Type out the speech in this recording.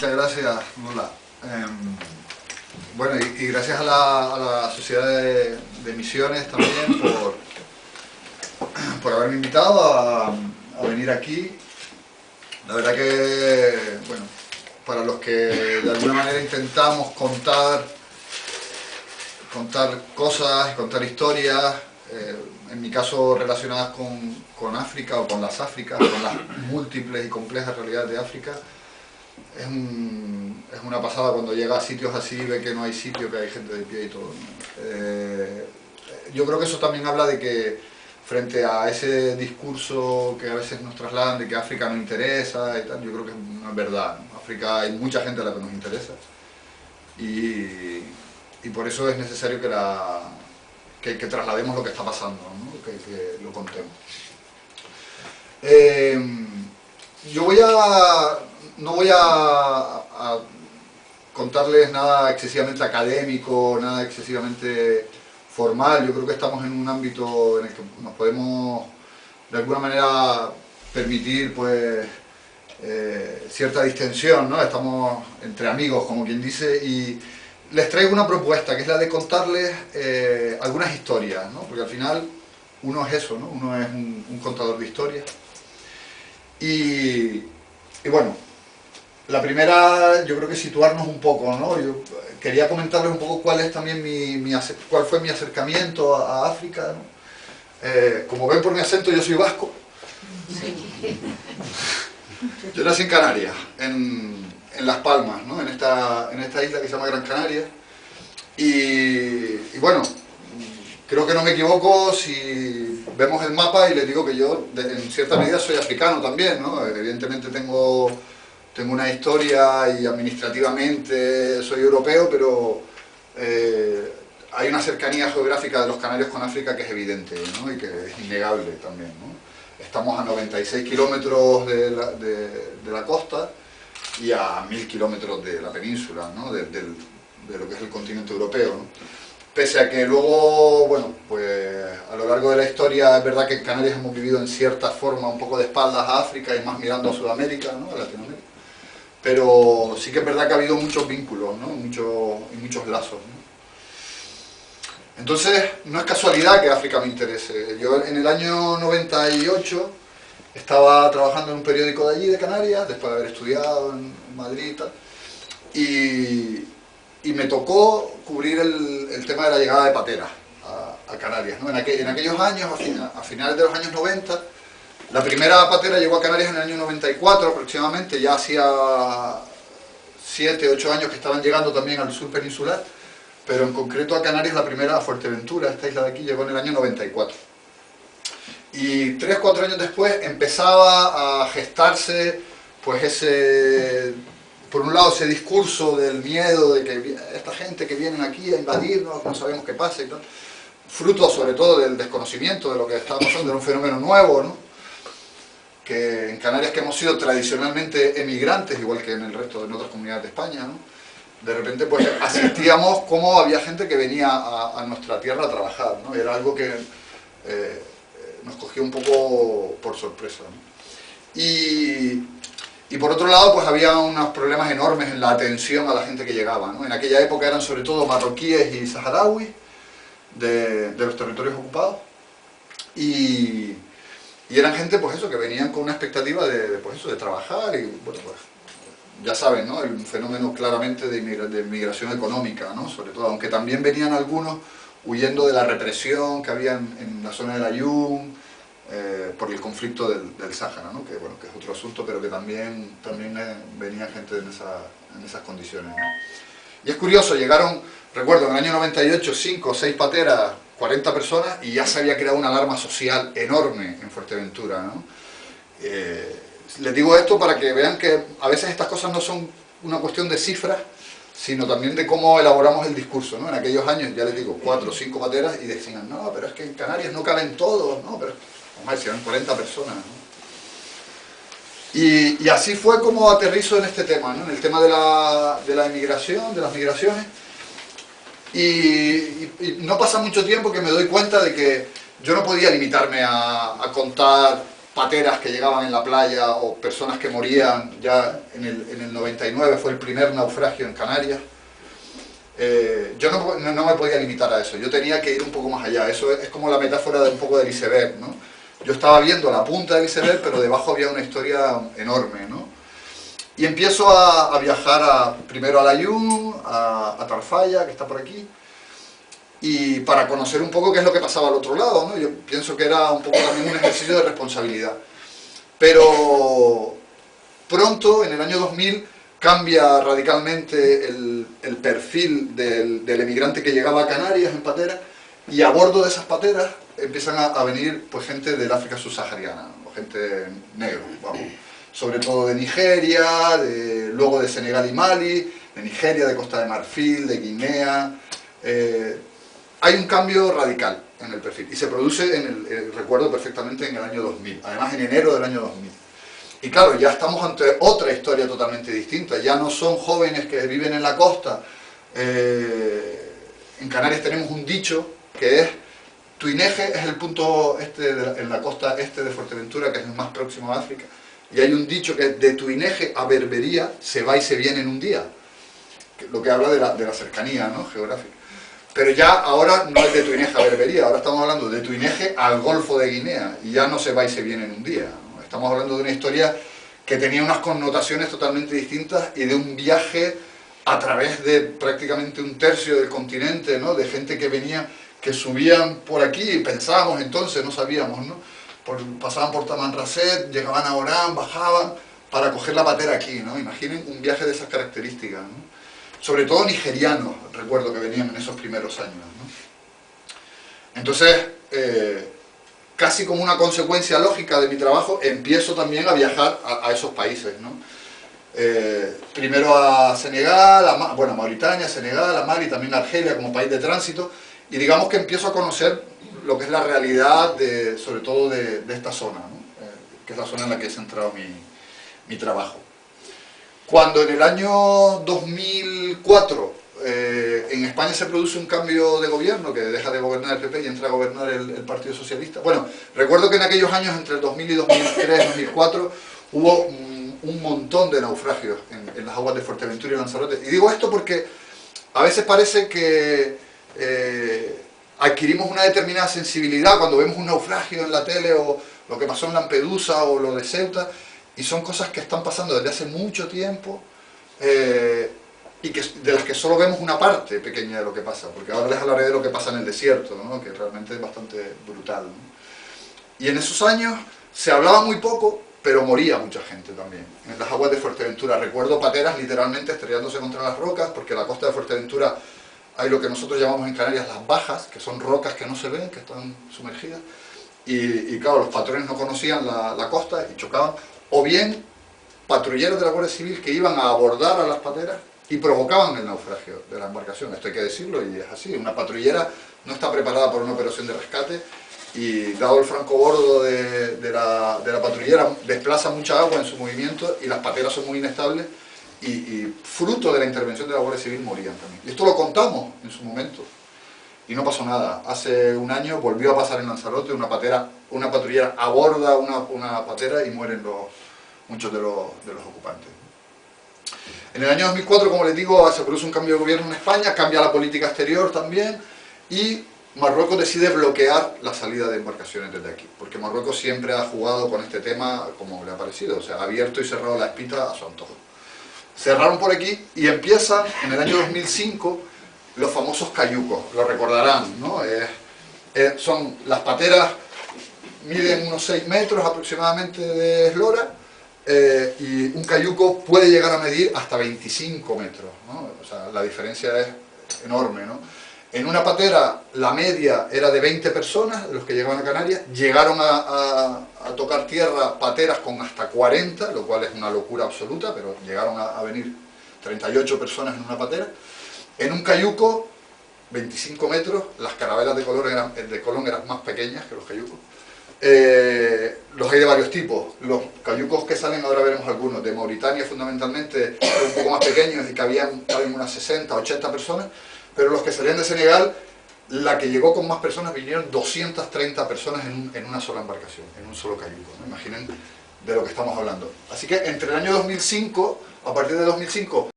Muchas gracias, Lola. Bueno, y gracias a la Sociedad de Misiones también por haberme invitado a venir aquí. La verdad que, bueno, para los que de alguna manera intentamos contar cosas, contar historias, en mi caso relacionadas con África o con las Áfricas, con las múltiples y complejas realidades de África, es una pasada cuando llega a sitios así y ve que no hay sitio, que hay gente de pie y todo, ¿no? Yo creo que eso también habla de que frente a ese discurso que a veces nos trasladan de que África no interesa y tal, yo creo que no es verdad, ¿no? África hay mucha gente a la que nos interesa y por eso es necesario que traslademos lo que está pasando, ¿no? Que lo contemos. Yo no voy a contarles nada excesivamente académico, nada excesivamente formal. Yo creo que estamos en un ámbito en el que nos podemos de alguna manera permitir pues cierta distensión, ¿no? Estamos entre amigos, como quien dice, y les traigo una propuesta que es la de contarles algunas historias, ¿no? Porque al final uno es eso, ¿no? Uno es un contador de historias y bueno, la primera, yo creo que situarnos un poco, ¿no? Yo quería comentarles un poco cuál es también cuál fue mi acercamiento a África, ¿no? Como ven por mi acento, yo soy vasco. Yo nací en Canarias, en Las Palmas, ¿no? En esta isla que se llama Gran Canaria. Y bueno, creo que no me equivoco si vemos el mapa y les digo que yo, en cierta medida, soy africano también, ¿no? Evidentemente tengo una historia y administrativamente soy europeo, pero hay una cercanía geográfica de los canarios con África que es evidente, ¿no? Y que es innegable también, ¿no? Estamos a 96 kilómetros de la costa y a 1000 kilómetros de la península, ¿no? de lo que es el continente europeo, ¿no? Pese a que luego, bueno, pues a lo largo de la historia es verdad que en Canarias hemos vivido en cierta forma un poco de espaldas a África y más mirando a Sudamérica, ¿no? A Latinoamérica. Pero sí que es verdad que ha habido muchos vínculos, ¿no? Muchos lazos, ¿no? Entonces, no es casualidad que África me interese. Yo en el año 98 estaba trabajando en un periódico de allí, de Canarias, después de haber estudiado en Madrid y tal, y me tocó cubrir el tema de la llegada de pateras a Canarias, ¿no? En aquellos años, a finales de los años 90, la primera patera llegó a Canarias en el año 94 aproximadamente, ya hacía 7, 8 años que estaban llegando también al sur peninsular, pero en concreto a Canarias la primera, a Fuerteventura, esta isla de aquí, llegó en el año 94. Y 3, 4 años después empezaba a gestarse pues por un lado ese discurso del miedo de que esta gente que vienen aquí a invadirnos, no sabemos qué pasa y tal, fruto sobre todo del desconocimiento de lo que estaba pasando, era un fenómeno nuevo, ¿no? Que en Canarias, que hemos sido tradicionalmente emigrantes, igual que en el resto de otras comunidades de España, ¿no? De repente pues asistíamos como había gente que venía a nuestra tierra a trabajar, ¿no? Era algo que nos cogió un poco por sorpresa, ¿no? Y por otro lado pues había unos problemas enormes en la atención a la gente que llegaba, ¿no? En aquella época eran sobre todo marroquíes y saharauis de los territorios ocupados y eran gente pues eso, que venían con una expectativa pues eso, de trabajar y bueno, pues ya saben, ¿no? El fenómeno claramente de migración económica, ¿no? Sobre todo, aunque también venían algunos huyendo de la represión que había en la zona del Aaiún, por el conflicto del Sáhara, ¿no? Que, bueno, que es otro asunto, pero que también venía gente en esas condiciones, ¿no? Y es curioso, llegaron, recuerdo, en el año 98, 5 o 6 pateras, 40 personas, y ya se había creado una alarma social enorme en Fuerteventura, ¿no? Les digo esto para que vean que a veces estas cosas no son una cuestión de cifras, sino también de cómo elaboramos el discurso, ¿no? En aquellos años, ya les digo, 4 o 5 pateras y decían, no, pero es que en Canarias no caben todos, ¿no? Pero, vamos a ver, si eran 40 personas, ¿no? Y así fue como aterrizo en este tema, ¿no? En el tema de la emigración, de las migraciones. Y no pasa mucho tiempo que me doy cuenta de que yo no podía limitarme a contar pateras que llegaban en la playa o personas que morían. Ya en el 99 fue el primer naufragio en Canarias. Yo no me podía limitar a eso, yo tenía que ir un poco más allá. Eso es como la metáfora de un poco del iceberg, ¿no? Yo estaba viendo la punta del iceberg, pero debajo había una historia enorme, ¿no? Y empiezo a viajar primero a Layún, a Tarfaya, que está por aquí, y para conocer un poco qué es lo que pasaba al otro lado, ¿no? Yo pienso que era un poco también un ejercicio de responsabilidad. Pero pronto, en el año 2000, cambia radicalmente el perfil del emigrante que llegaba a Canarias en patera, y a bordo de esas pateras empiezan a venir pues, gente del África subsahariana, o gente negra, vamos. Sobre todo de Nigeria, luego de Senegal y Mali, de Nigeria, de Costa de Marfil, de Guinea. Hay un cambio radical en el perfil y se produce, recuerdo perfectamente, en el año 2000, además en enero del año 2000. Y claro, ya estamos ante otra historia totalmente distinta, ya no son jóvenes que viven en la costa. En Canarias tenemos un dicho que es: Tuineje es el punto en la costa este de Fuerteventura, que es el más próximo a África, y hay un dicho que es: de Tuineje a Berbería se va y se viene en un día, lo que habla de la cercanía, ¿no?, geográfica. Pero ya ahora no es de Tuineje a Berbería, ahora estamos hablando de Tuineje al Golfo de Guinea, y ya no se va y se viene en un día, ¿no? Estamos hablando de una historia que tenía unas connotaciones totalmente distintas y de un viaje a través de prácticamente un tercio del continente, ¿no?, de gente que venía, que subían por aquí, pensábamos entonces, no sabíamos, ¿no?, pasaban por Tamanrasset, llegaban a Orán, bajaban para coger la patera aquí, ¿no? Imaginen un viaje de esas características, ¿no? Sobre todo nigerianos, recuerdo que venían en esos primeros años, ¿no? Entonces, casi como una consecuencia lógica de mi trabajo, empiezo también a viajar a esos países, ¿no? Primero a Senegal, a Mauritania, Senegal, a Mali, también a Argelia como país de tránsito, y digamos que empiezo a conocer lo que es la realidad, sobre todo de esta zona, ¿no? Que es la zona en la que he centrado mi trabajo. Cuando en el año 2004 en España se produce un cambio de gobierno, que deja de gobernar el PP y entra a gobernar el Partido Socialista. Bueno, recuerdo que en aquellos años, entre el 2000 y 2003, 2004, hubo un montón de naufragios en las aguas de Fuerteventura y Lanzarote. Y digo esto porque a veces parece que adquirimos una determinada sensibilidad cuando vemos un naufragio en la tele, o lo que pasó en Lampedusa, o lo de Ceuta, y son cosas que están pasando desde hace mucho tiempo, y de las que solo vemos una parte pequeña de lo que pasa, porque ahora les hablaré de lo que pasa en el desierto, ¿no?, que realmente es bastante brutal, ¿no? Y en esos años se hablaba muy poco, pero moría mucha gente también. En las aguas de Fuerteventura recuerdo pateras literalmente estrellándose contra las rocas, porque en la costa de Fuerteventura hay lo que nosotros llamamos en Canarias las bajas, que son rocas que no se ven, que están sumergidas, y claro, los patrones no conocían la costa y chocaban, o bien patrulleros de la Guardia Civil que iban a abordar a las pateras y provocaban el naufragio de la embarcación. Esto hay que decirlo, y es así. Una patrullera no está preparada para una operación de rescate, y dado el francobordo de la patrullera, desplaza mucha agua en su movimiento, y las pateras son muy inestables, y fruto de la intervención de la Guardia Civil morían también. Y esto lo contamos en su momento, y no pasó nada. Hace un año volvió a pasar en Lanzarote, una patrullera aborda una patera y mueren muchos de los ocupantes. En el año 2004, como les digo, se produce un cambio de gobierno en España, cambia la política exterior también, y Marruecos decide bloquear la salida de embarcaciones desde aquí, porque Marruecos siempre ha jugado con este tema como le ha parecido, o sea, ha abierto y cerrado la espita a su antojo. Cerraron por aquí y empiezan en el año 2005 los famosos cayucos, lo recordarán, ¿no? Son las pateras, miden unos 6 metros aproximadamente de eslora, y un cayuco puede llegar a medir hasta 25 metros, ¿no? O sea, la diferencia es enorme, ¿no? En una patera la media era de 20 personas, los que llegaban a Canarias, llegaron a tocar tierra pateras con hasta 40, lo cual es una locura absoluta, pero llegaron a venir 38 personas en una patera. En un cayuco, 25 metros, las carabelas de Colón eran más pequeñas que los cayucos. Los hay de varios tipos. Los cayucos que salen, ahora veremos algunos, de Mauritania fundamentalmente, son un poco más pequeños y caben unas 60, 80 personas, pero los que salían de Senegal La que llegó con más personas, vinieron 230 personas en una sola embarcación, en un solo cayuco, ¿no? Imaginen de lo que estamos hablando. Así que entre el año 2005, a partir de 2005,